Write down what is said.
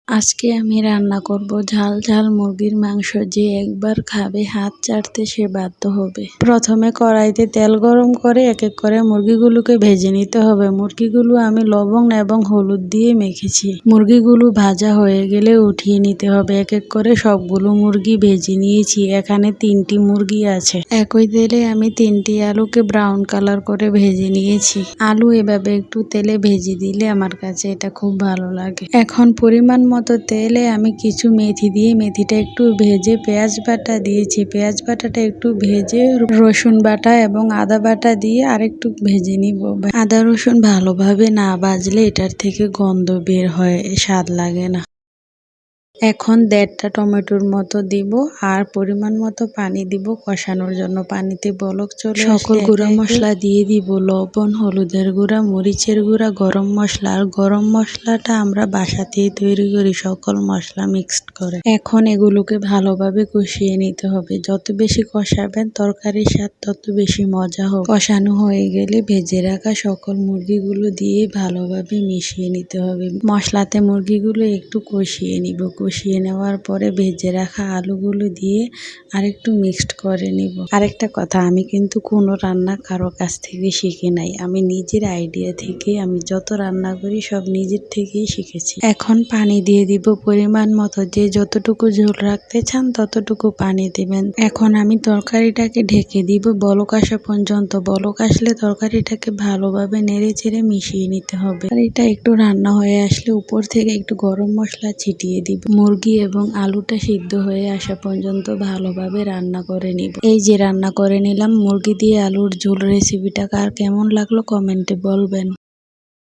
আজকে আমি রান্না করব ঝাল ঝাল মুরগির মাংস। যে একবার খাবে হাত চাটতে সে বাধ্য হবে। প্রথমে কড়াইতে তেল গরম করে এক এক করে মুরগিগুলোকে ভেজে নিতে হবে। মুরগিগুলো আমি লবণ এবং হলুদ দিয়ে মেখেছি। মুরগিগুলো ভাজা হয়ে গেলে উঠিয়ে নিতে হবে। এক এক করে সবগুলো মুরগি ভেজে নিয়েছি। এখানে 3টি মুরগি আছে। একই তেলে আমি 3টি আলুকে ব্রাউন কালার করে ভেজে নিয়েছি। আলু এভাবে একটু তেলে ভেজে দিলে আমার কাছে এটা খুব ভালো লাগে। এখন পরিমাণ মতো তেলে আমি কিছু মেথি দিয়ে মেথিটা একটু ভেজে পেঁয়াজ বাটা দিয়েছি। পেঁয়াজ বাটাটা একটু ভেজে রসুন বাটা এবং আদা বাটা দিয়ে আরেকটু ভেজে নিব। আদা রসুন ভালোভাবে না ভাজলে এটার থেকে গন্ধ বের হয়, স্বাদ লাগে না। এখন 1.5টা টমেটোর মতো দিব আর পরিমাণ মতো পানি দিব কষানোর জন্য। পানিতে বলক চলে সকল গুঁড়া মশলা দিয়ে দিব। লবণ, হলুদের গুঁড়া, মরিচের গুঁড়া, গরম মশলা। আর গরম মশলাটা আমরা বাসাতেই তৈরি করি সকল মশলা মিক্সড করে। এখন এগুলোকে ভালোভাবে কষিয়ে নিতে হবে। যত বেশি কষাবেন তরকারির স্বাদ তত বেশি মজা হবে। কষানো হয়ে গেলে ভেজে রাখা সকল মুরগিগুলো দিয়ে ভালোভাবে মিশিয়ে নিতে হবে। মশলাতে মুরগিগুলো একটু কষিয়ে নিব। কষিয়ে নেওয়ার পরে ভেজে রাখা আলুগুলো দিয়ে আরেকটু মিক্সড করে নিব। আরেকটা কথা, আমি কিন্তু কোনো রান্না কারো কাছ থেকে শিখি নাই। আমি নিজের আইডিয়া থেকে আমি যত রান্না করি সব নিজের থেকেই শিখেছি। এখন পানি দিয়ে দিব পরিমাণ মতো। যে যতটুকু ঝোল রাখতে চান ততটুকু পানি দিবেন। এখন আমি তরকারিটাকে ঢেকে দিব বলক আসা পর্যন্ত। বলক আসলে তরকারিটাকে ভালোভাবে নেড়ে চেড়ে মিশিয়ে নিতে হবে। আর এটা একটু রান্না হয়ে আসলে উপর থেকে একটু গরম মশলা ছিটিয়ে দিব। মুরগি এবং আলুটা সিদ্ধ হয়ে আসা পর্যন্ত ভালোভাবে রান্না করে নিব। এই যে রান্না করে নিলাম মুরগি দিয়ে আলুর ঝোল। রেসিপিটা কার কেমন লাগলো কমেন্টে বলবেন।